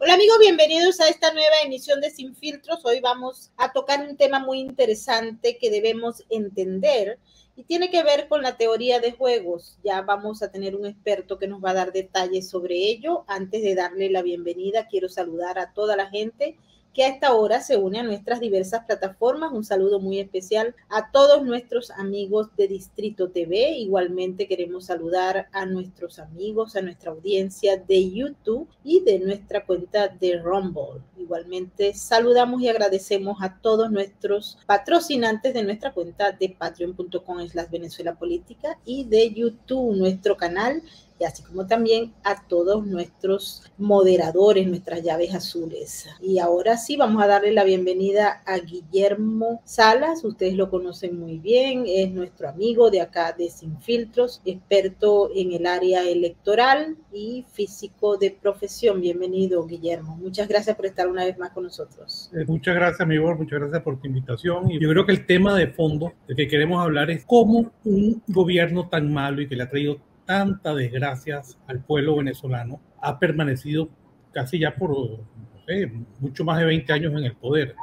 Hola amigos, bienvenidos a esta nueva emisión de Sin Filtros. Hoy vamos a tocar un tema muy interesante que debemos entender y tiene que ver con la teoría de juegos. Ya vamos a tener un experto que nos va a dar detalles sobre ello. Antes de darle la bienvenida, quiero saludar a toda la gente que a esta hora se une a nuestras diversas plataformas. Un saludo muy especial a todos nuestros amigos de Distrito TV. Igualmente queremos saludar a nuestros amigos, a nuestra audiencia de YouTube y de nuestra cuenta de Rumble. Igualmente saludamos y agradecemos a todos nuestros patrocinantes de nuestra cuenta de patreon.com/Venezuela Política y de YouTube, nuestro canal, y así como también a todos nuestros moderadores, nuestras llaves azules. Y ahora sí, vamos a darle la bienvenida a Guillermo Salas. Ustedes lo conocen muy bien, es nuestro amigo de acá de Sin Filtros, experto en el área electoral y físico de profesión. Bienvenido, Guillermo. Muchas gracias por estar una vez más con nosotros. Muchas gracias, mi amor, muchas gracias por tu invitación. Y yo creo que el tema de fondo del que queremos hablar es cómo un gobierno tan malo y que le ha traído tantas desgracias al pueblo venezolano ha permanecido casi ya por, no sé, mucho más de 20 años en el poder.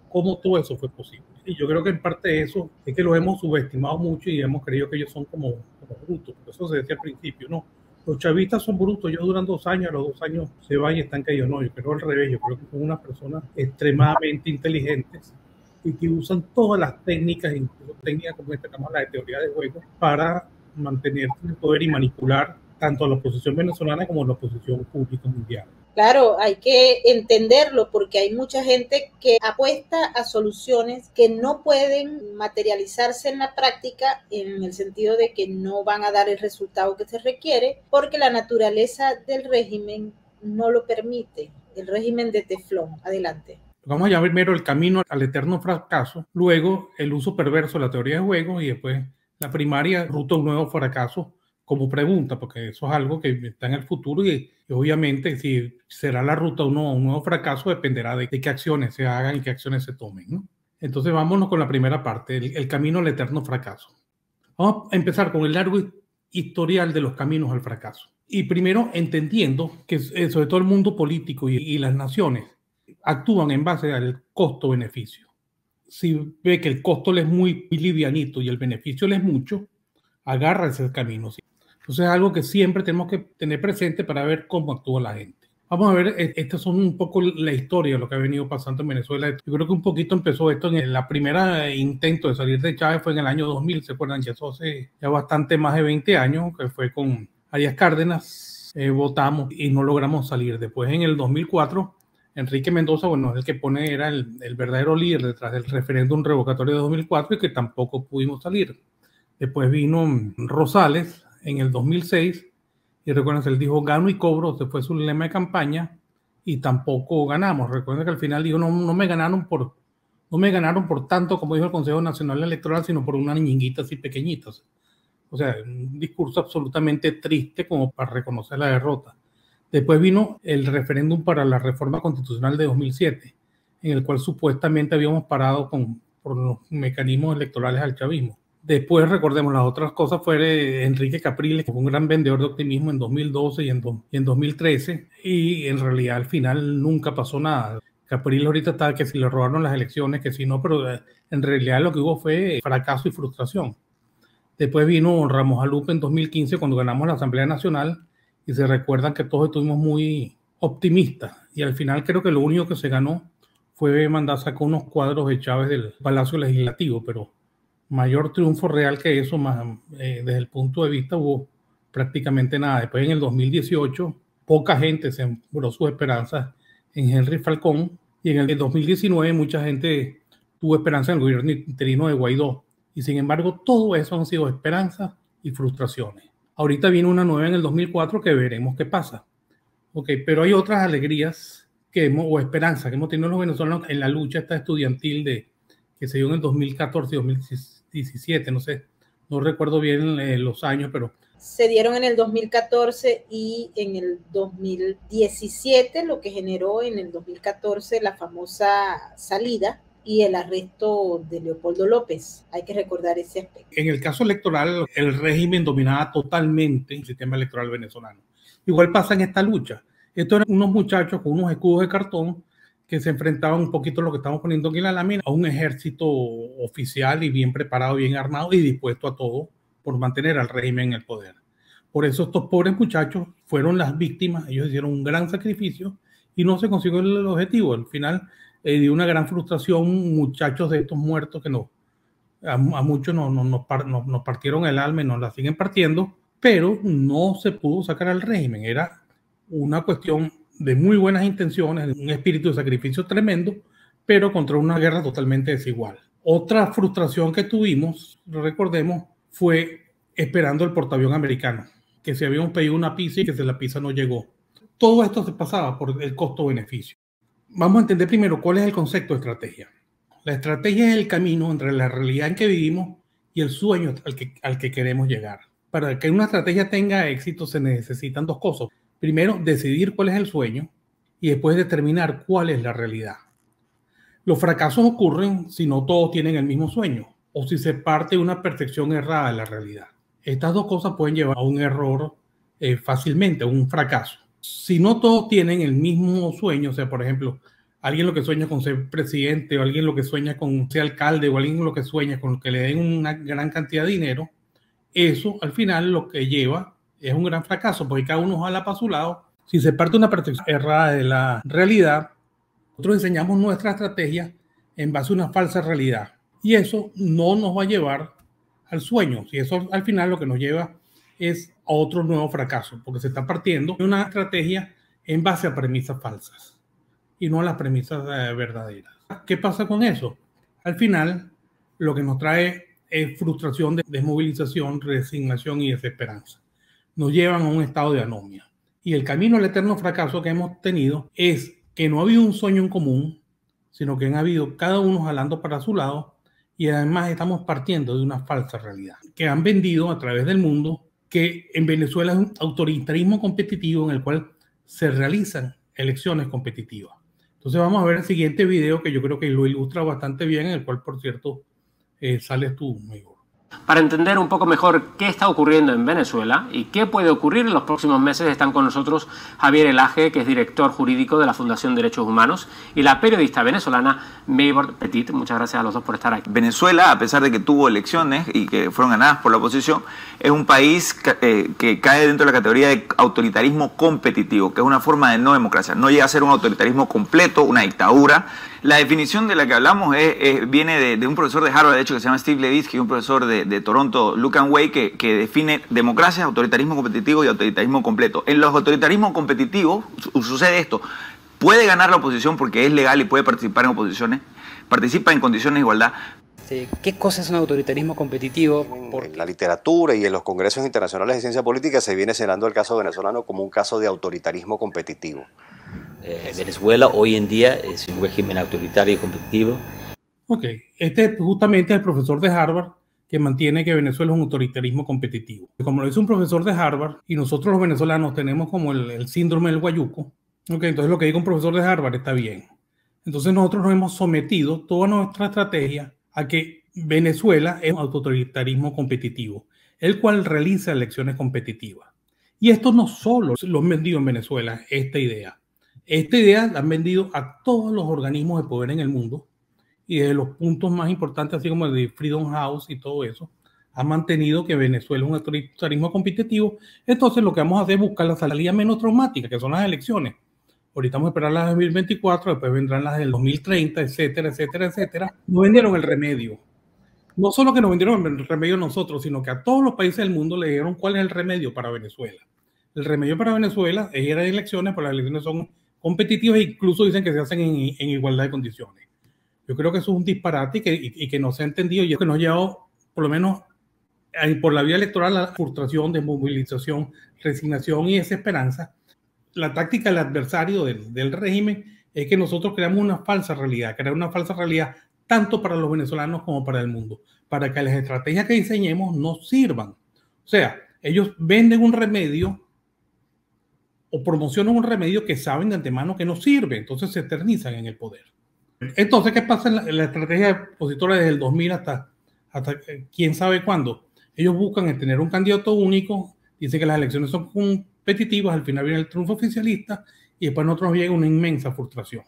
¿Cómo todo eso fue posible? Y yo creo que en parte de eso es que los hemos subestimado mucho y hemos creído que ellos son como brutos, porque eso se decía al principio, ¿no? Los chavistas son brutos, ellos duran 2 años, a los 2 años se van y están caídos. No, yo creo al revés, yo creo que son unas personas extremadamente inteligentes y que usan todas las técnicas, incluso técnicas como esta, como la de teoría de juego, para mantenerse en el poder y manipular tanto a la oposición venezolana como a la oposición pública mundial. Claro, hay que entenderlo porque hay mucha gente que apuesta a soluciones que no pueden materializarse en la práctica, en el sentido de que no van a dar el resultado que se requiere porque la naturaleza del régimen no lo permite, el régimen de teflón. Adelante. Vamos a llamar primero el camino al eterno fracaso, luego el uso perverso de la teoría de juego y después la primaria, ruta a un nuevo fracaso, como pregunta, porque eso es algo que está en el futuro y obviamente si será la ruta o no, un nuevo fracaso dependerá de qué acciones se hagan y qué acciones se tomen, ¿no? Entonces vámonos con la primera parte, el camino al eterno fracaso. Vamos a empezar con el largo historial de los caminos al fracaso. Y primero entendiendo que sobre todo el mundo político y las naciones actúan en base al costo-beneficio. Si ve que el costo le es muy livianito y el beneficio le es mucho, agarra ese camino. Entonces es algo que siempre tenemos que tener presente para ver cómo actúa la gente. Vamos a ver, estas son un poco la historia de lo que ha venido pasando en Venezuela. Yo creo que un poquito empezó esto en la primera intento de salir de Chávez, fue en el año 2000, ¿se acuerdan? Ya eso hace ya bastante más de 20 años, que fue con Arias Cárdenas, votamos y no logramos salir. Después en el 2004, Enrique Mendoza, bueno, el que pone era el verdadero líder detrás del referéndum revocatorio de 2004 y que tampoco pudimos salir. Después vino Rosales en el 2006 y recuerden, él dijo gano y cobro, se fue su lema de campaña y tampoco ganamos. Recuerden que al final dijo no me ganaron por tanto como dijo el Consejo Nacional Electoral, sino por una niñita así pequeñita. O sea, un discurso absolutamente triste como para reconocer la derrota. Después vino el referéndum para la reforma constitucional de 2007, en el cual supuestamente habíamos parado por los mecanismos electorales al chavismo. Después, recordemos, las otras cosas fue Enrique Capriles, que fue un gran vendedor de optimismo en 2012 y en 2013, y en realidad al final nunca pasó nada. Capriles ahorita está que si le robaron las elecciones, que si no, pero en realidad lo que hubo fue fracaso y frustración. Después vino Ramos Alupe en 2015 cuando ganamos la Asamblea Nacional y se recuerdan que todos estuvimos muy optimistas y al final creo que lo único que se ganó fue mandar sacar unos cuadros de Chávez del Palacio Legislativo, pero mayor triunfo real que eso, más desde el punto de vista hubo prácticamente nada. Después en el 2018 poca gente sembró sus esperanzas en Henry Falcón y en el 2019 mucha gente tuvo esperanza en el gobierno interino de Guaidó y sin embargo todo eso han sido esperanzas y frustraciones. Ahorita viene una nueva en el 2004 que veremos qué pasa. Okay, pero hay otras alegrías o esperanzas que hemos tenido los venezolanos en la lucha esta estudiantil que se dio en el 2014 y 2017, no sé, no recuerdo bien los años, pero se dieron en el 2014 y en el 2017, lo que generó en el 2014 la famosa salida y el arresto de Leopoldo López. Hay que recordar ese aspecto. En el caso electoral, el régimen dominaba totalmente el sistema electoral venezolano. Igual pasa en esta lucha. Estos eran unos muchachos con unos escudos de cartón que se enfrentaban un poquito a lo que estamos poniendo aquí en la lámina, a un ejército oficial y bien preparado, bien armado y dispuesto a todo por mantener al régimen en el poder. Por eso estos pobres muchachos fueron las víctimas, ellos hicieron un gran sacrificio y no se consiguió el objetivo. Al final dio una gran frustración, muchachos de estos muertos que a muchos nos partieron el alma y nos la siguen partiendo, pero no se pudo sacar al régimen. Era una cuestión de muy buenas intenciones, de un espíritu de sacrificio tremendo, pero contra una guerra totalmente desigual. Otra frustración que tuvimos, recordemos, fue esperando el portaavión americano, que se habíamos pedido una pizza y que la pizza no llegó. Todo esto se pasaba por el costo-beneficio. Vamos a entender primero cuál es el concepto de estrategia. La estrategia es el camino entre la realidad en que vivimos y el sueño al que queremos llegar. Para que una estrategia tenga éxito se necesitan dos cosas. Primero, decidir cuál es el sueño y después determinar cuál es la realidad. Los fracasos ocurren si no todos tienen el mismo sueño o si se parte de una percepción errada de la realidad. Estas dos cosas pueden llevar a un error fácilmente, a un fracaso. Si no todos tienen el mismo sueño, o sea, por ejemplo, alguien lo que sueña con ser presidente o alguien lo que sueña con ser alcalde o alguien lo que sueña con que le den una gran cantidad de dinero, eso al final lo que lleva es un gran fracaso porque cada uno jala para su lado. Si se parte de una percepción errada de la realidad, nosotros enseñamos nuestra estrategia en base a una falsa realidad y eso no nos va a llevar al sueño. Y eso al final lo que nos lleva es a otro nuevo fracaso porque se está partiendo de una estrategia en base a premisas falsas y no a las premisas verdaderas. ¿Qué pasa con eso? Al final lo que nos trae es frustración, desmovilización, resignación y desesperanza. Nos llevan a un estado de anomia. Y el camino al eterno fracaso que hemos tenido es que no ha habido un sueño en común, sino que han habido cada uno jalando para su lado y además estamos partiendo de una falsa realidad que han vendido a través del mundo, que en Venezuela es un autoritarismo competitivo en el cual se realizan elecciones competitivas. Entonces vamos a ver el siguiente video que yo creo que lo ilustra bastante bien, en el cual, por cierto, sales tú, amigo. Para entender un poco mejor qué está ocurriendo en Venezuela y qué puede ocurrir en los próximos meses, están con nosotros Javier Elaje, que es director jurídico de la Fundación Derechos Humanos, y la periodista venezolana Maybor Petit. Muchas gracias a los dos por estar aquí. Venezuela, a pesar de que tuvo elecciones y que fueron ganadas por la oposición, es un país que cae dentro de la categoría de autoritarismo competitivo, que es una forma de no democracia. No llega a ser un autoritarismo completo, una dictadura. La definición de la que hablamos viene de un profesor de Harvard, de hecho, que se llama Steve Levitsky, un profesor de Toronto, Lucan Way, que define democracia, autoritarismo competitivo y autoritarismo completo. En los autoritarismos competitivos sucede esto. Puede ganar la oposición porque es legal y puede participar en oposiciones, participa en condiciones de igualdad. ¿Qué cosa es un autoritarismo competitivo? En la literatura y en los congresos internacionales de ciencia política se viene señalando el caso venezolano como un caso de autoritarismo competitivo. Venezuela hoy en día es un régimen autoritario y competitivo. Ok, este es justamente el profesor de Harvard que mantiene que Venezuela es un autoritarismo competitivo. Como lo dice un profesor de Harvard y nosotros los venezolanos tenemos como el síndrome del guayuco, okay, entonces lo que diga un profesor de Harvard está bien. Entonces nosotros nos hemos sometido toda nuestra estrategia a que Venezuela es un autoritarismo competitivo, el cual realiza elecciones competitivas. Y esto no solo lo han vendido en Venezuela, esta idea. Esta idea la han vendido a todos los organismos de poder en el mundo y desde los puntos más importantes, así como el de Freedom House y todo eso, han mantenido que Venezuela es un autoritarismo competitivo. Entonces lo que vamos a hacer es buscar la salida menos traumática, que son las elecciones. Ahorita vamos a esperar las del 2024, después vendrán las del 2030, etcétera, etcétera, etcétera. Nos vendieron el remedio. No solo que nos vendieron el remedio a nosotros, sino que a todos los países del mundo le dieron cuál es el remedio para Venezuela. El remedio para Venezuela es ir a elecciones, pero las elecciones son competitivas e incluso dicen que se hacen en igualdad de condiciones. Yo creo que eso es un disparate y que no se ha entendido y es que nos ha llevado, por lo menos por la vía electoral, a la frustración, desmovilización, resignación y desesperanza. La táctica del adversario del régimen es que nosotros creamos una falsa realidad, tanto para los venezolanos como para el mundo, para que las estrategias que diseñemos no sirvan. O sea, ellos venden un remedio o promocionan un remedio que saben de antemano que no sirve, entonces se eternizan en el poder. Entonces, ¿qué pasa en la estrategia opositora desde el 2000 hasta quién sabe cuándo? Ellos buscan tener un candidato único, dicen que las elecciones son competitivas, al final viene el triunfo oficialista y después a nosotros llega una inmensa frustración.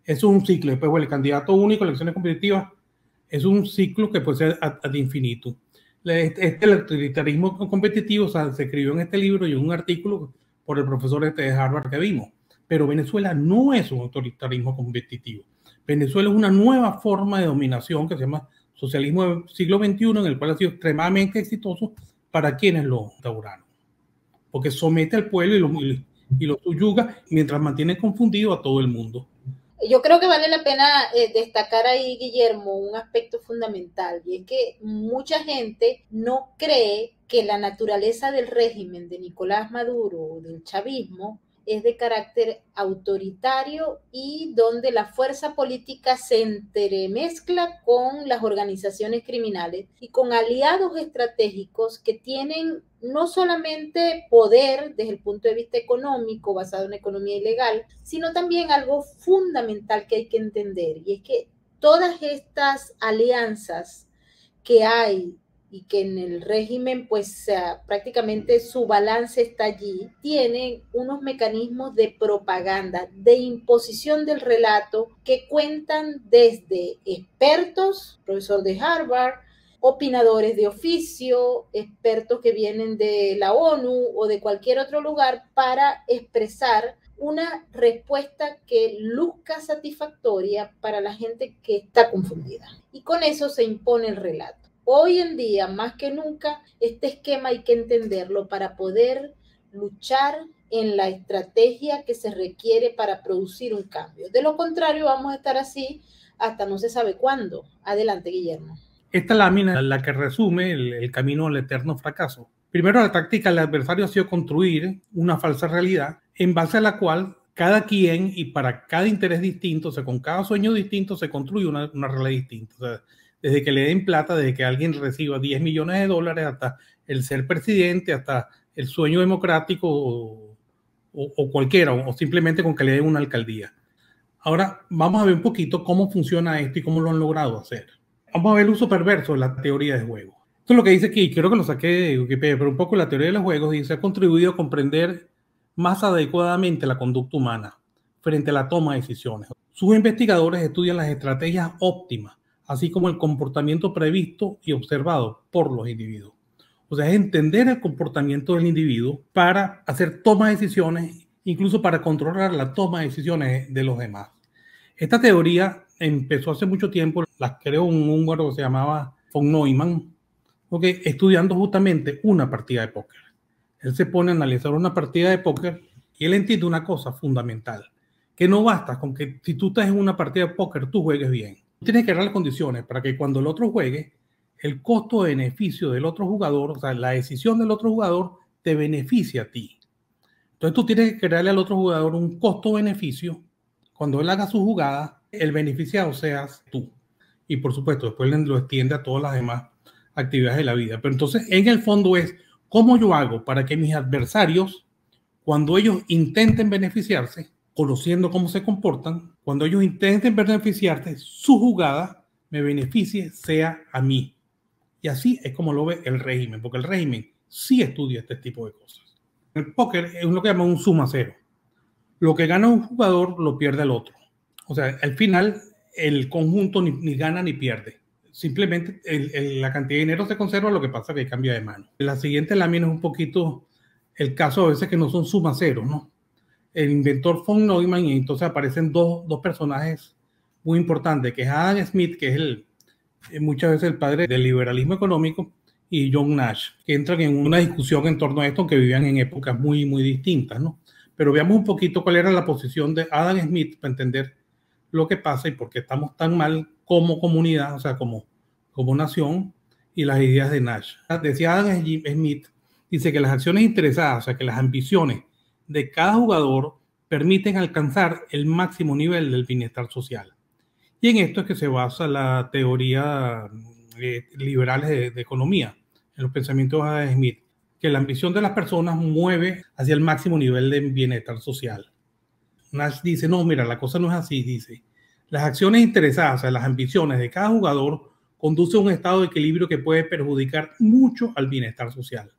Eso es un ciclo. Después, bueno, el candidato único, elecciones competitivas, es un ciclo que puede ser ad infinitum. El autoritarismo competitivo, o sea, se escribió en este libro y en un artículo por el profesor de Harvard que vimos. Pero Venezuela no es un autoritarismo competitivo. Venezuela es una nueva forma de dominación que se llama socialismo del siglo XXI, en el cual ha sido extremadamente exitoso para quienes lo instauraron. Porque somete al pueblo y lo subyuga mientras mantiene confundido a todo el mundo. Yo creo que vale la pena destacar ahí, Guillermo, un aspecto fundamental, y es que mucha gente no cree que la naturaleza del régimen de Nicolás Maduro o del chavismo es de carácter autoritario y donde la fuerza política se entremezcla con las organizaciones criminales y con aliados estratégicos que tienen no solamente poder desde el punto de vista económico basado en economía ilegal, sino también algo fundamental que hay que entender, y es que todas estas alianzas que hay y que en el régimen pues prácticamente su balance está allí, tienen unos mecanismos de propaganda, de imposición del relato que cuentan desde expertos, profesor de Harvard, opinadores de oficio, expertos que vienen de la ONU o de cualquier otro lugar para expresar una respuesta que luzca satisfactoria para la gente que está confundida. Y con eso se impone el relato. Hoy en día, más que nunca, este esquema hay que entenderlo para poder luchar en la estrategia que se requiere para producir un cambio. De lo contrario, vamos a estar así hasta no se sabe cuándo. Adelante, Guillermo. Esta lámina es la que resume el camino al eterno fracaso. Primero, la táctica del adversario ha sido construir una falsa realidad en base a la cual cada quien y para cada interés distinto, o sea, con cada sueño distinto, se construye una realidad distinta. O sea, desde que le den plata, desde que alguien reciba 10 millones de dólares, hasta el ser presidente, hasta el sueño democrático o cualquiera, o simplemente con que le den una alcaldía. Ahora vamos a ver un poquito cómo funciona esto y cómo lo han logrado hacer. Vamos a ver el uso perverso de la teoría de juego. Esto es lo que dice aquí, quiero que lo saque de Wikipedia, pero un poco la teoría de los juegos dice: ha contribuido a comprender más adecuadamente la conducta humana frente a la toma de decisiones. Sus investigadores estudian las estrategias óptimas, así como el comportamiento previsto y observado por los individuos. O sea, es entender el comportamiento del individuo para hacer toma de decisiones, incluso para controlar la toma de decisiones de los demás. Esta teoría empezó hace mucho tiempo, la creó un húngaro que se llamaba von Neumann, estudiando justamente una partida de póker. Él se pone a analizar una partida de póker y él entiende una cosa fundamental, que no basta con que si tú estás en una partida de póker, tú juegues bien. Tienes que crear las condiciones para que cuando el otro juegue, el costo-beneficio del otro jugador, o sea, la decisión del otro jugador, te beneficie a ti. Entonces tú tienes que crearle al otro jugador un costo-beneficio. Cuando él haga su jugada, el beneficiado seas tú. Y por supuesto, después lo extiende a todas las demás actividades de la vida. Pero entonces, en el fondo es, ¿cómo yo hago para que mis adversarios, cuando ellos intenten beneficiarse, conociendo cómo se comportan, cuando ellos intenten beneficiarse, su jugada me beneficie, sea a mí? Y así es como lo ve el régimen, porque el régimen sí estudia este tipo de cosas. El póker es lo que llama un suma cero. Lo que gana un jugador lo pierde el otro. O sea, al final el conjunto ni gana ni pierde. Simplemente la cantidad de dinero se conserva, lo que pasa es que cambia de mano. La siguiente lámina es un poquito el caso a veces que no son suma ceros, ¿no? El inventor von Neumann, y entonces aparecen dos personajes muy importantes, que es Adam Smith, que es muchas veces el padre del liberalismo económico, y John Nash, que entran en una discusión en torno a esto, aunque vivían en épocas muy, muy distintas, ¿no? Pero veamos un poquito cuál era la posición de Adam Smith para entender lo que pasa y por qué estamos tan mal como comunidad, o sea, como nación, y las ideas de Nash. Decía Adam Smith, dice que las acciones interesadas, o sea, que las ambiciones de cada jugador permiten alcanzar el máximo nivel del bienestar social. Y en esto es que se basa la teoría liberal de economía, en los pensamientos de Adam Smith, que la ambición de las personas mueve hacia el máximo nivel de bienestar social. Nash dice, no, mira, la cosa no es así, dice. Las acciones interesadas, o sea, las ambiciones de cada jugador conducen a un estado de equilibrio que puede perjudicar mucho al bienestar social.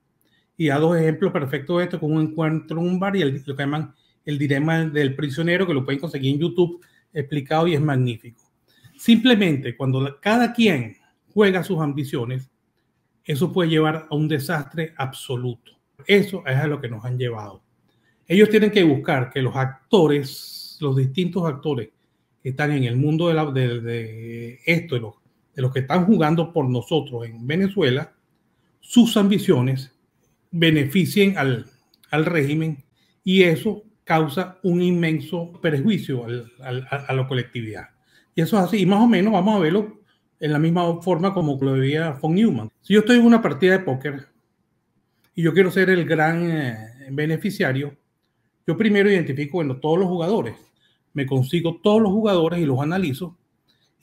Y da dos ejemplos perfectos de esto, con un encuentro en un bar y lo que llaman el dilema del prisionero, que lo pueden conseguir en YouTube explicado y es magnífico. Simplemente cuando cada quien juega sus ambiciones, eso puede llevar a un desastre absoluto. Eso es a lo que nos han llevado. Ellos tienen que buscar que los actores, los distintos actores que están en el mundo de los que están jugando por nosotros en Venezuela, sus ambiciones beneficien al régimen, y eso causa un inmenso perjuicio a la colectividad. Y eso es así, y más o menos vamos a verlo en la misma forma como lo veía von Neumann. Si yo estoy en una partida de póker y yo quiero ser el gran beneficiario, yo primero identifico, bueno, todos los jugadores. Me consigo todos los jugadores y los analizo,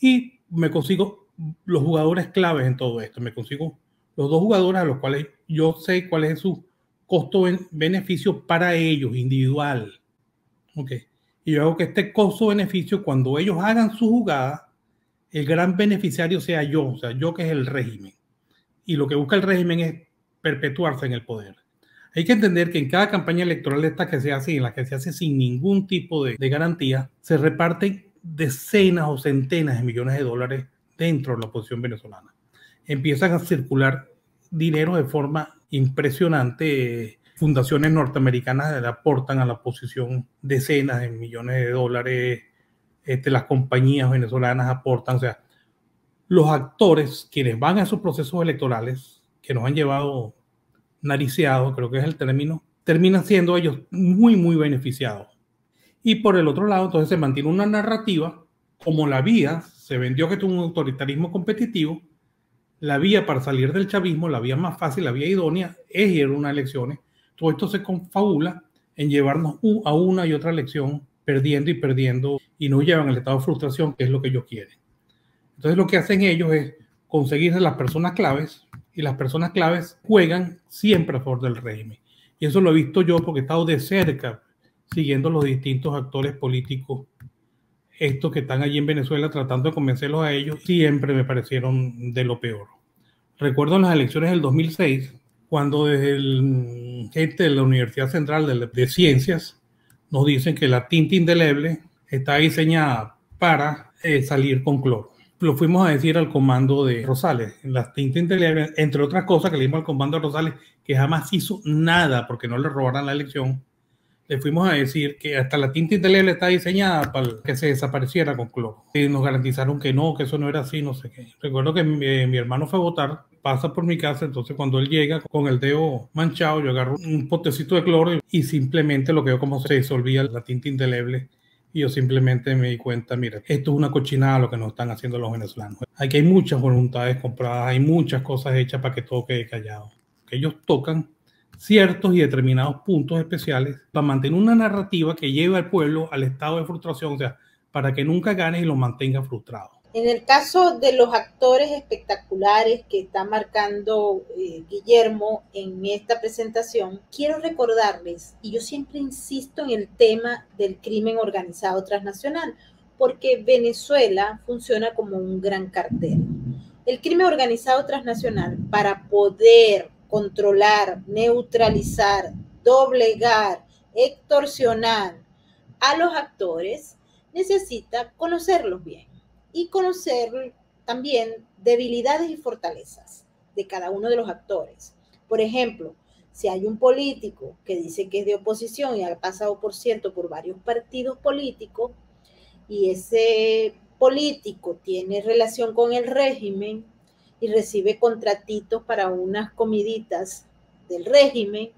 y me consigo los jugadores claves en todo esto. Me consigo los 2 jugadores a los cuales yo sé cuál es su costo-beneficio para ellos, individual. Okay. Y yo hago que este costo-beneficio, cuando ellos hagan su jugada, el gran beneficiario sea yo, o sea, yo que es el régimen. Y lo que busca el régimen es perpetuarse en el poder. Hay que entender que en cada campaña electoral esta que se hace, en la que se hace sin ningún tipo de garantía, se reparten decenas o centenas de millones de dólares dentro de la oposición venezolana. Empiezan a circular dinero de forma impresionante. Fundaciones norteamericanas le aportan a la oposición decenas de millones de dólares. Las compañías venezolanas aportan. O sea, los actores, quienes van a esos procesos electorales que nos han llevado nariceados, creo que es el término, terminan siendo ellos muy, muy beneficiados. Y por el otro lado, entonces se mantiene una narrativa, como la vía, se vendió que es un autoritarismo competitivo, la vía para salir del chavismo, la vía más fácil, la vía idónea, es ir a unas elecciones. Todo esto se confabula en llevarnos a una y otra elección, perdiendo y perdiendo, y nos llevan al estado de frustración, que es lo que ellos quieren. Entonces lo que hacen ellos es conseguirse las personas claves, y las personas claves juegan siempre a favor del régimen. Y eso lo he visto yo porque he estado de cerca siguiendo los distintos actores políticos, estos que están allí en Venezuela, tratando de convencerlos a ellos, siempre me parecieron de lo peor. Recuerdo en las elecciones del 2006, cuando desde el gente de la Universidad Central de Ciencias nos dicen que la tinta indeleble está diseñada para salir con cloro. Lo fuimos a decir al comando de Rosales, en las tintas indelebles, entre otras cosas que le dimos al comando de Rosales, que jamás hizo nada porque no le robaran la elección. Le fuimos a decir que hasta la tinta indeleble está diseñada para que se desapareciera con cloro. Y nos garantizaron que no, que eso no era así, no sé qué. Recuerdo que mi hermano fue a votar, pasa por mi casa, entonces cuando él llega con el dedo manchado, yo agarro un potecito de cloro y simplemente lo que veo como se disolvía la tinta indeleble. Y yo simplemente me di cuenta, mira, esto es una cochinada lo que nos están haciendo los venezolanos. Aquí hay muchas voluntades compradas, hay muchas cosas hechas para que todo quede callado. Que ellos tocan ciertos y determinados puntos especiales para mantener una narrativa que lleve al pueblo al estado de frustración, o sea, para que nunca gane y lo mantenga frustrado. En el caso de los actores espectaculares que está marcando Guillermo en esta presentación, quiero recordarles, y yo siempre insisto en el tema del crimen organizado transnacional, porque Venezuela funciona como un gran cartel. El crimen organizado transnacional, para poder controlar, neutralizar, doblegar, extorsionar a los actores, necesita conocerlos bien y conocer también debilidades y fortalezas de cada uno de los actores. Por ejemplo, si hay un político que dice que es de oposición y ha pasado, por cierto, por varios partidos políticos, y ese político tiene relación con el régimen y recibe contratitos para unas comiditas del régimen,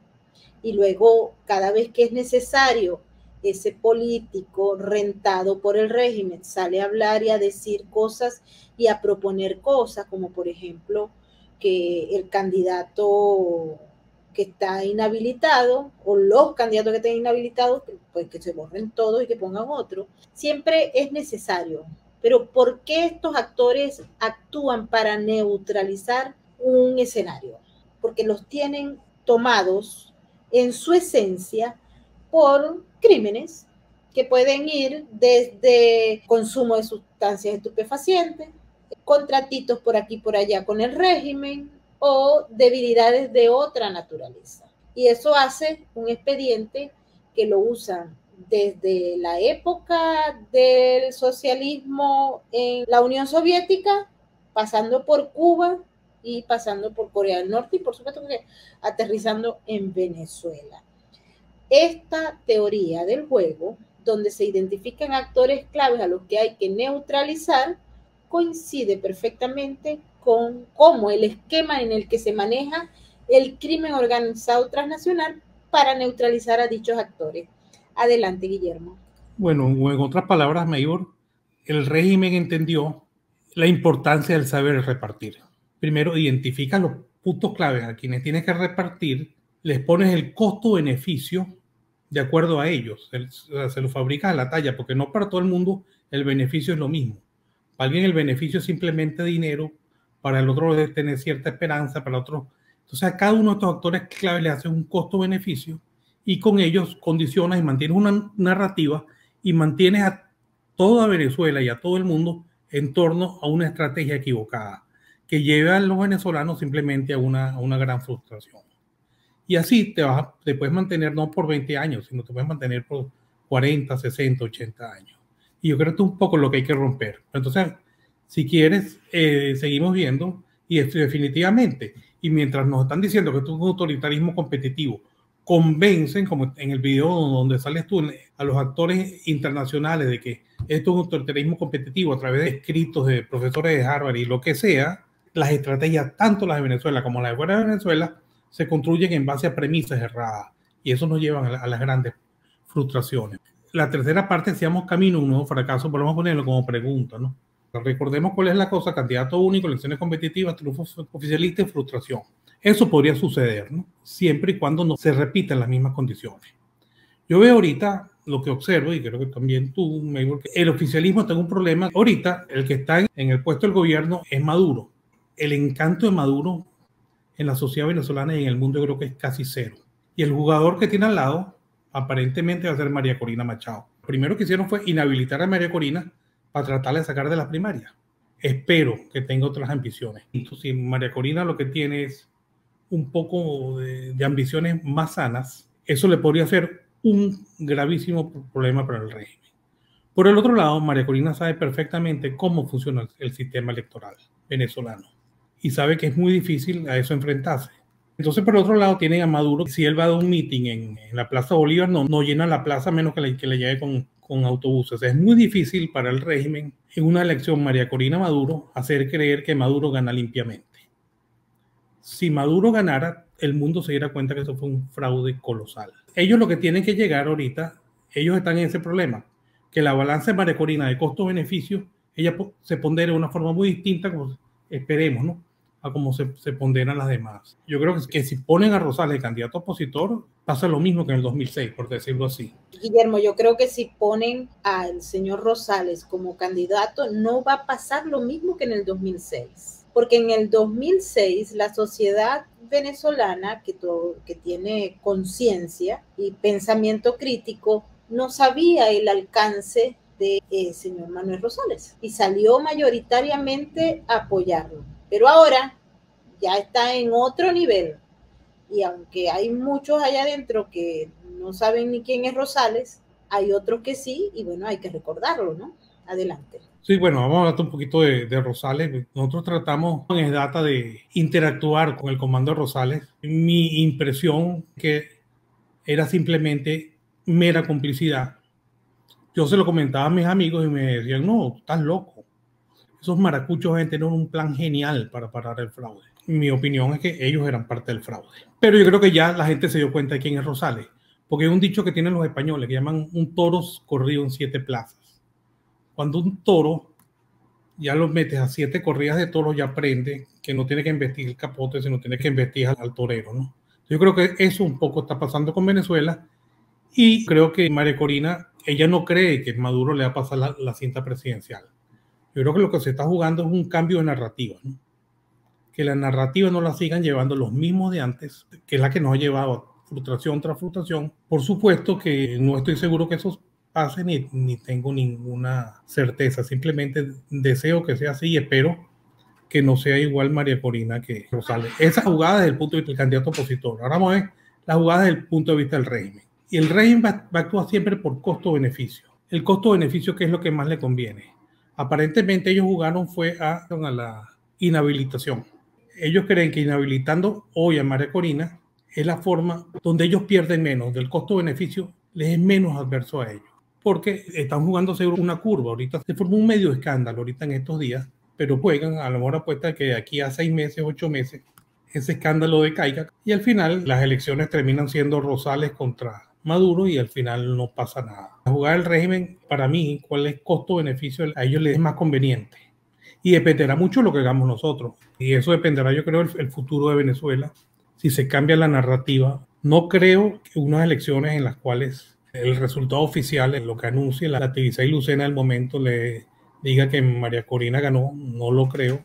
y luego cada vez que es necesario, ese político rentado por el régimen sale a hablar y a decir cosas y a proponer cosas, como por ejemplo que el candidato que está inhabilitado o los candidatos que estén inhabilitados, pues que se borren todos y que pongan otro. Siempre es necesario. Pero ¿por qué estos actores actúan para neutralizar un escenario? Porque los tienen tomados en su esencia por crímenes que pueden ir desde consumo de sustancias estupefacientes, contratitos por aquí y por allá con el régimen o debilidades de otra naturaleza. Y eso hace un expediente que lo usan desde la época del socialismo en la Unión Soviética, pasando por Cuba y pasando por Corea del Norte y por supuesto que aterrizando en Venezuela. Esta teoría del juego, donde se identifican actores claves a los que hay que neutralizar, coincide perfectamente con cómo el esquema en el que se maneja el crimen organizado transnacional para neutralizar a dichos actores. Adelante, Guillermo. Bueno, en otras palabras, Mayor, el régimen entendió la importancia del saber repartir. Primero, identifica los puntos claves a quienes tienes que repartir, les pones el costo-beneficio de acuerdo a ellos, se lo fabricas a la talla, porque no para todo el mundo el beneficio es lo mismo. Para alguien el beneficio es simplemente dinero, para el otro es tener cierta esperanza, para el otro. Entonces a cada uno de estos actores clave le hace un costo-beneficio y con ellos condicionas y mantienes una narrativa y mantienes a toda Venezuela y a todo el mundo en torno a una estrategia equivocada que lleva a los venezolanos simplemente a una gran frustración. Y así te puedes mantener no por 20 años, sino te puedes mantener por 40, 60, 80 años. Y yo creo que esto es un poco lo que hay que romper. Entonces, si quieres, seguimos viendo y definitivamente, y mientras nos están diciendo que esto es un autoritarismo competitivo, convencen, como en el video donde sales tú, a los actores internacionales de que esto es un autoritarismo competitivo a través de escritos de profesores de Harvard y lo que sea, las estrategias, tanto las de Venezuela como las de fuera de Venezuela, se construyen en base a premisas erradas y eso nos lleva a las grandes frustraciones. La tercera parte, seamos camino a un nuevo fracaso, podemos ponerlo como pregunta, ¿no? Recordemos cuál es la cosa: candidato único, elecciones competitivas, triunfo oficialista y frustración. Eso podría suceder, ¿no? Siempre y cuando no se repitan las mismas condiciones. Yo veo ahorita lo que observo, y creo que también tú, Maybor, el oficialismo está en un problema. Ahorita el que está en el puesto del gobierno es Maduro. El encanto de Maduro en la sociedad venezolana y en el mundo yo creo que es casi cero. Y el jugador que tiene al lado aparentemente va a ser María Corina Machado. Lo primero que hicieron fue inhabilitar a María Corina para tratarla de sacar de las primarias. Espero que tenga otras ambiciones. Entonces, si María Corina lo que tiene es un poco de ambiciones más sanas, eso le podría ser un gravísimo problema para el régimen. Por el otro lado, María Corina sabe perfectamente cómo funciona el sistema electoral venezolano y sabe que es muy difícil a eso enfrentarse. Entonces, por el otro lado, tienen a Maduro. Si él va a dar un meeting en la Plaza Bolívar, no llena la plaza menos que le llegue con autobuses. Es muy difícil para el régimen en una elección María Corina Maduro hacer creer que Maduro gana limpiamente. Si Maduro ganara, el mundo se diera cuenta que eso fue un fraude colosal. Ellos lo que tienen que llegar ahorita, ellos están en ese problema, que la balanza de María Corina de costo-beneficio, ella se pondera de una forma muy distinta, como esperemos, ¿no?, a cómo se ponderan las demás. Yo creo que si ponen a Rosales de candidato opositor, pasa lo mismo que en el 2006, por decirlo así. Guillermo, yo creo que si ponen al señor Rosales como candidato, no va a pasar lo mismo que en el 2006. Porque en el 2006 la sociedad venezolana, que tiene conciencia y pensamiento crítico, no sabía el alcance del señor Manuel Rosales y salió mayoritariamente a apoyarlo. Pero ahora ya está en otro nivel y aunque hay muchos allá adentro que no saben ni quién es Rosales, hay otros que sí y bueno, hay que recordarlo, ¿no? Adelante. Sí, bueno, vamos a hablar un poquito de Rosales. Nosotros tratamos en SDATA de interactuar con el comando de Rosales. Mi impresión que era simplemente mera complicidad. Yo se lo comentaba a mis amigos y me decían, no, estás loco. Esos maracuchos deben tener un plan genial para parar el fraude. Mi opinión es que ellos eran parte del fraude. Pero yo creo que ya la gente se dio cuenta de quién es Rosales. Porque hay un dicho que tienen los españoles que llaman un toro corrido en 7 plazas. Cuando un toro ya lo metes a 7 corridas de toros, ya aprende que no tiene que investigar el capote, sino tiene que investigar al torero, ¿no? Yo creo que eso un poco está pasando con Venezuela y creo que María Corina, ella no cree que Maduro le va a pasar la cinta presidencial. Yo creo que lo que se está jugando es un cambio de narrativa, ¿no? Que la narrativa no la sigan llevando los mismos de antes, que es la que nos ha llevado a frustración tras frustración. Por supuesto que no estoy seguro que eso pase ni tengo ninguna certeza. Simplemente deseo que sea así y espero que no sea igual María Corina que Rosales. Esa jugada desde el punto de vista del candidato opositor. Ahora vamos a ver la jugada desde el punto de vista del régimen. Y el régimen va a actuar siempre por costo-beneficio. El costo-beneficio, ¿qué es lo que más le conviene? Aparentemente ellos jugaron fue a la inhabilitación. Ellos creen que inhabilitando hoy a María Corina es la forma donde ellos pierden menos, del costo-beneficio les es menos adverso a ellos, porque están jugándose una curva. Ahorita se formó un medio escándalo ahorita en estos días, pero juegan a lo mejor apuesta que de aquí a 6 meses, 8 meses, ese escándalo decaiga y al final las elecciones terminan siendo Rosales contra Maduro y al final no pasa nada. Jugar el régimen, para mí, ¿cuál es costo-beneficio? A ellos les es más conveniente. Y dependerá mucho lo que hagamos nosotros. Y eso dependerá, yo creo, el futuro de Venezuela. Si se cambia la narrativa, no creo que unas elecciones en las cuales el resultado oficial, en lo que anuncie la Tibisay Lucena al momento, le diga que María Corina ganó, no lo creo,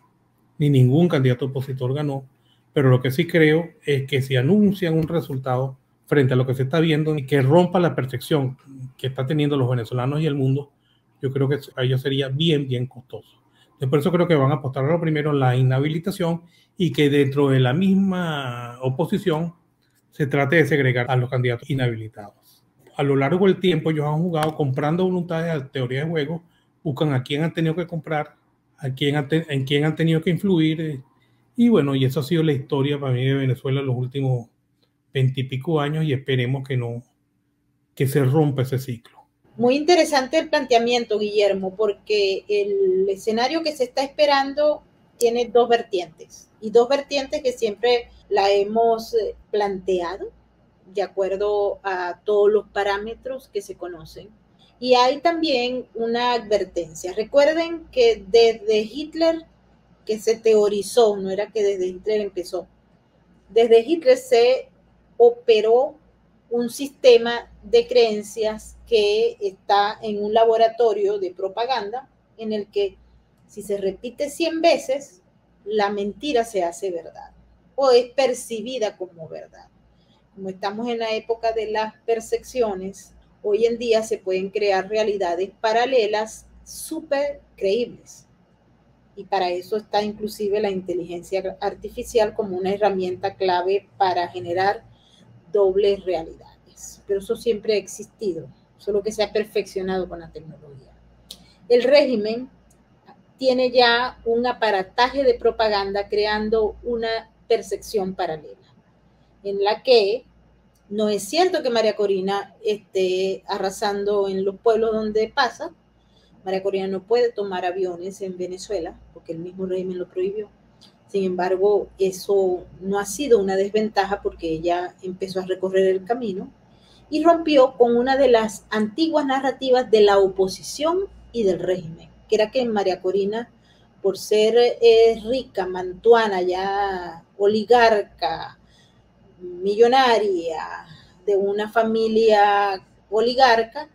ni ningún candidato opositor ganó. Pero lo que sí creo es que si anuncian un resultado frente a lo que se está viendo y que rompa la percepción que está teniendo los venezolanos y el mundo, yo creo que a ellos sería bien, bien costoso. Entonces, por eso creo que van a apostar a lo primero la inhabilitación y que dentro de la misma oposición se trate de segregar a los candidatos inhabilitados. A lo largo del tiempo ellos han jugado comprando voluntades a teoría de juego, buscan a quién han tenido que comprar, en quién han tenido que influir, y bueno, y eso ha sido la historia para mí de Venezuela en los últimos 20 y pico años, y esperemos que se rompa ese ciclo. Muy interesante el planteamiento, Guillermo, porque el escenario que se está esperando tiene dos vertientes, y dos vertientes que siempre la hemos planteado de acuerdo a todos los parámetros que se conocen. Y hay también una advertencia. Recuerden que desde Hitler, que se teorizó, no era que desde Hitler empezó, desde Hitler se operó un sistema de creencias que está en un laboratorio de propaganda en el que si se repite 100 veces, la mentira se hace verdad o es percibida como verdad. Como estamos en la época de las percepciones, hoy en día se pueden crear realidades paralelas súper creíbles. Y para eso está inclusive la inteligencia artificial como una herramienta clave para generar dobles realidades. Pero eso siempre ha existido, solo que se ha perfeccionado con la tecnología. El régimen tiene ya un aparataje de propaganda creando una percepción paralela, en la que no es cierto que María Corina esté arrasando en los pueblos donde pasa. María Corina no puede tomar aviones en Venezuela porque el mismo régimen lo prohibió. Sin embargo, eso no ha sido una desventaja porque ella empezó a recorrer el camino y rompió con una de las antiguas narrativas de la oposición y del régimen, que era que María Corina, por ser rica, mantuana, ya oligarca, millonaria, de una familia oligarca,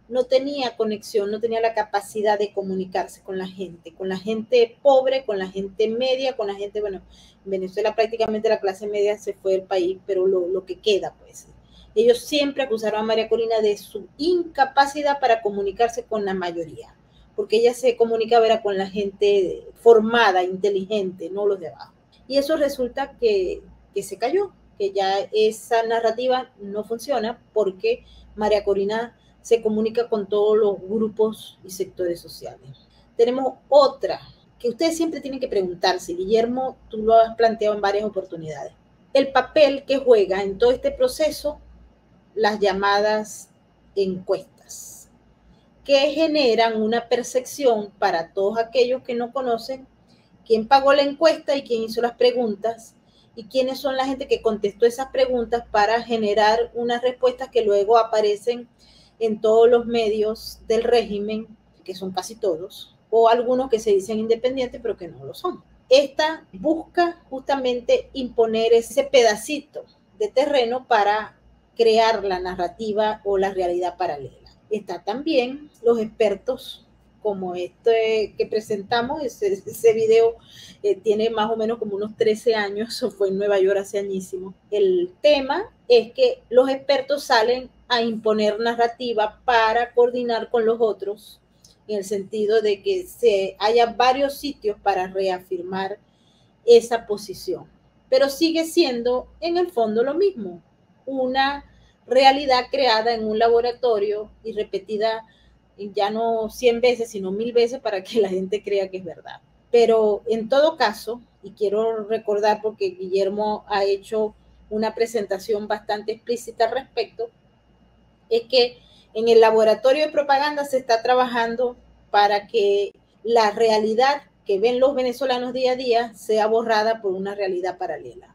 no tenía conexión, no tenía la capacidad de comunicarse con la gente pobre, con la gente media, con la gente, bueno, en Venezuela prácticamente la clase media se fue del país, pero lo que queda, pues. Ellos siempre acusaron a María Corina de su incapacidad para comunicarse con la mayoría, porque ella se comunicaba era con la gente formada, inteligente, no los de abajo. Y eso resulta que se cayó, que ya esa narrativa no funciona porque María Corina se comunica con todos los grupos y sectores sociales. Tenemos otra que ustedes siempre tienen que preguntarse, Guillermo, tú lo has planteado en varias oportunidades. El papel que juega en todo este proceso las llamadas encuestas, que generan una percepción para todos aquellos que no conocen quién pagó la encuesta y quién hizo las preguntas y quiénes son la gente que contestó esas preguntas para generar unas respuestas que luego aparecen en todos los medios del régimen, que son casi todos, o algunos que se dicen independientes, pero que no lo son. Esta busca justamente imponer ese pedacito de terreno para crear la narrativa o la realidad paralela. Está también los expertos, como este que presentamos, ese video tiene más o menos como unos 13 años, o fue en Nueva York hace añísimo. El tema es que los expertos salen a imponer narrativa para coordinar con los otros, en el sentido de que haya varios sitios para reafirmar esa posición. Pero sigue siendo en el fondo lo mismo, una realidad creada en un laboratorio y repetida ya no 100 veces, sino 1000 veces para que la gente crea que es verdad. Pero en todo caso, y quiero recordar porque Guillermo ha hecho una presentación bastante explícita al respecto, es que en el laboratorio de propaganda se está trabajando para que la realidad que ven los venezolanos día a día sea borrada por una realidad paralela.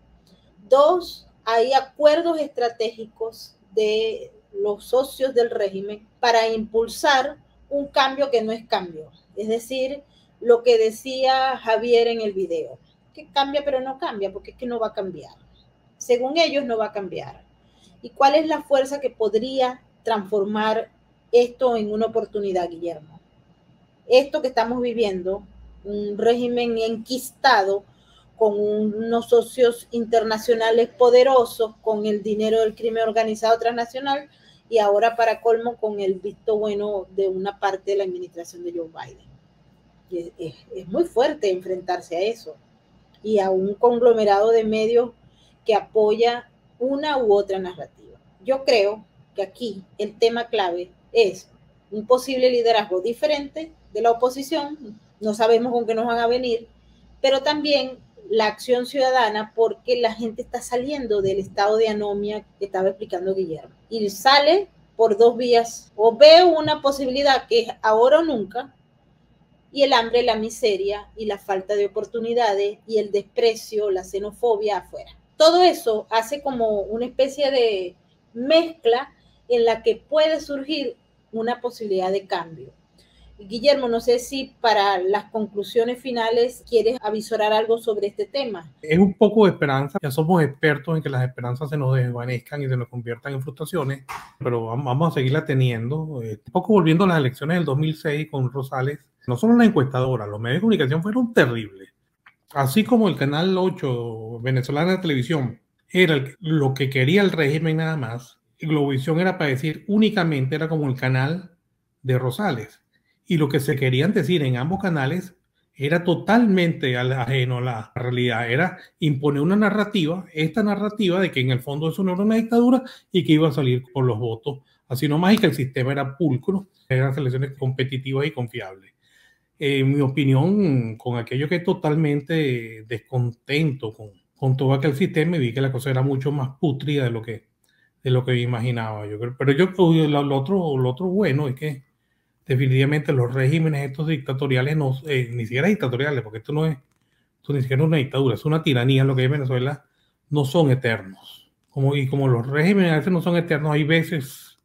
2, hay acuerdos estratégicos de los socios del régimen para impulsar un cambio que no es cambio. Es decir, lo que decía Javier en el video, que cambia pero no cambia, porque es que no va a cambiar. Según ellos no va a cambiar. ¿Y cuál es la fuerza que podría transformar esto en una oportunidad, Guillermo? Esto que estamos viviendo, un régimen enquistado con unos socios internacionales poderosos, con el dinero del crimen organizado transnacional y ahora para colmo con el visto bueno de una parte de la administración de Joe Biden. Es muy fuerte enfrentarse a eso y a un conglomerado de medios que apoya una u otra narrativa. Yo creo que aquí el tema clave es un posible liderazgo diferente de la oposición, no sabemos con qué nos van a venir, pero también la acción ciudadana, porque la gente está saliendo del estado de anomia que estaba explicando Guillermo. Y sale por 2 vías, o ve una posibilidad que es ahora o nunca, y el hambre, la miseria y la falta de oportunidades y el desprecio, la xenofobia afuera. Todo eso hace como una especie de mezcla en la que puede surgir una posibilidad de cambio. Guillermo, no sé si para las conclusiones finales quieres avisorar algo sobre este tema. Es un poco de esperanza. Ya somos expertos en que las esperanzas se nos desvanezcan y se nos conviertan en frustraciones, pero vamos a seguirla teniendo. Un poco volviendo a las elecciones del 2006 con Rosales, no solo la encuestadora, los medios de comunicación fueron terribles. Así como el Canal 8 venezolana de televisión era lo que quería el régimen nada más, Globovisión era para decir únicamente, era como el canal de Rosales. Y lo que se querían decir en ambos canales era totalmente ajeno a la realidad. Era imponer una narrativa, esta narrativa de que en el fondo eso no era una dictadura y que iba a salir por los votos. Así nomás, y que el sistema era pulcro, eran elecciones competitivas y confiables. En mi opinión, con aquello que es totalmente descontento con todo aquel sistema, vi que la cosa era mucho más pútrida de lo que me imaginaba. Yo creo. Pero lo otro bueno es que definitivamente los regímenes estos dictatoriales, ni siquiera dictatoriales, porque esto ni siquiera es una dictadura, es una tiranía lo que hay en Venezuela, no son eternos. Como los regímenes a veces no son eternos, hay veces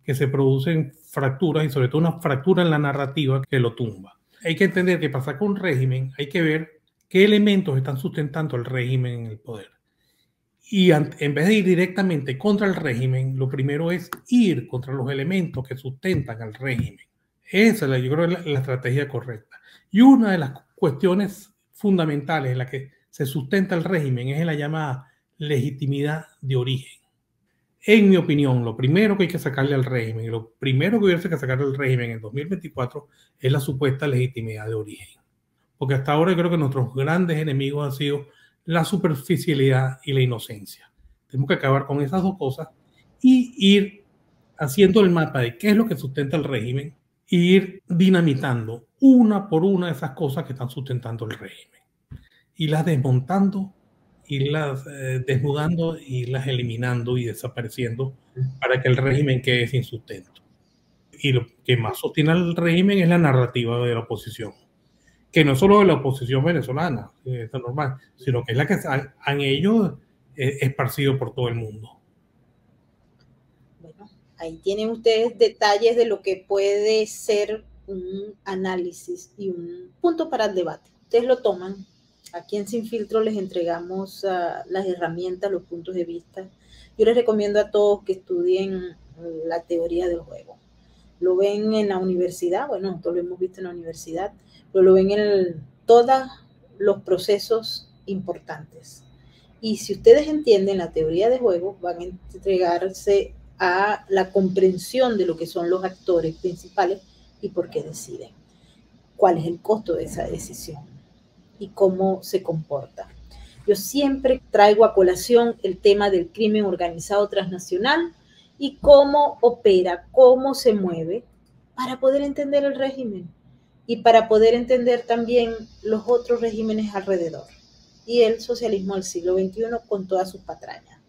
que se producen fracturas y sobre todo una fractura en la narrativa que lo tumba. Hay que entender que para sacar un régimen hay que ver qué elementos están sustentando el régimen en el poder. Y en vez de ir directamente contra el régimen, lo primero es ir contra los elementos que sustentan al régimen. Esa es, yo creo, la estrategia correcta. Y una de las cuestiones fundamentales en la que se sustenta el régimen es en la llamada legitimidad de origen. En mi opinión, lo primero que hay que sacarle al régimen, y lo primero que hubiese que sacarle al régimen en 2024 es la supuesta legitimidad de origen. Porque hasta ahora creo que nuestros grandes enemigos han sido la superficialidad y la inocencia. Tenemos que acabar con esas dos cosas y ir haciendo el mapa de qué es lo que sustenta el régimen e ir dinamitando una por una de esas cosas que están sustentando el régimen. Y las desmontando, irlas desnudando, irlas eliminando y desapareciendo para que el régimen quede sin sustento. Y lo que más sostiene al régimen es la narrativa de la oposición, que no solo de la oposición venezolana, esto es normal, sino que es la que han ellos esparcido por todo el mundo. Bueno, ahí tienen ustedes detalles de lo que puede ser un análisis y un punto para el debate. Ustedes lo toman. Aquí en Sin Filtro les entregamos las herramientas, los puntos de vista. Yo les recomiendo a todos que estudien la teoría del juego. Lo ven en la universidad, bueno, nosotros lo hemos visto en la universidad, pero lo ven en todos los procesos importantes. Y si ustedes entienden la teoría de juego, van a entregarse a la comprensión de lo que son los actores principales y por qué deciden. ¿Cuál es el costo de esa decisión? Y cómo se comporta. Yo siempre traigo a colación el tema del crimen organizado transnacional y cómo opera, cómo se mueve, para poder entender el régimen y para poder entender también los otros regímenes alrededor y el socialismo del siglo XXI con todas sus patrañas.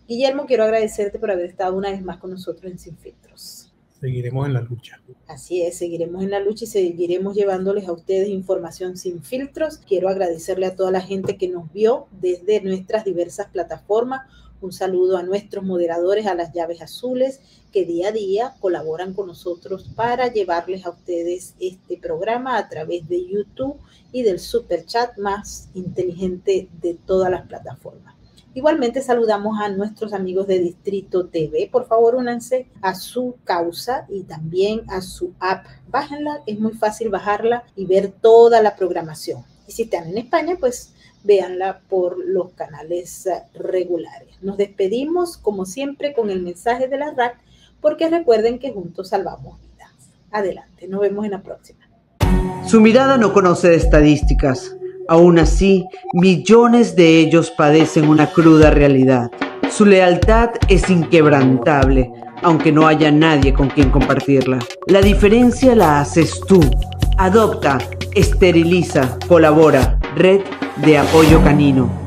Guillermo, quiero agradecerte por haber estado una vez más con nosotros en Sin Filtros. Seguiremos en la lucha. Así es, seguiremos en la lucha y seguiremos llevándoles a ustedes información sin filtros. Quiero agradecerle a toda la gente que nos vio desde nuestras diversas plataformas. Un saludo a nuestros moderadores, a las llaves azules, que día a día colaboran con nosotros para llevarles a ustedes este programa a través de YouTube y del super chat más inteligente de todas las plataformas. Igualmente saludamos a nuestros amigos de Distrito TV. Por favor, únanse a su causa y también a su app. Bájenla, es muy fácil bajarla y ver toda la programación. Y si están en España, pues véanla por los canales regulares. Nos despedimos, como siempre, con el mensaje de la RAC, porque recuerden que juntos salvamos vidas. Adelante, nos vemos en la próxima. Su mirada no conoce de estadísticas. Aún así, millones de ellos padecen una cruda realidad. Su lealtad es inquebrantable, aunque no haya nadie con quien compartirla. La diferencia la haces tú. Adopta, esteriliza, colabora. Red de Apoyo Canino.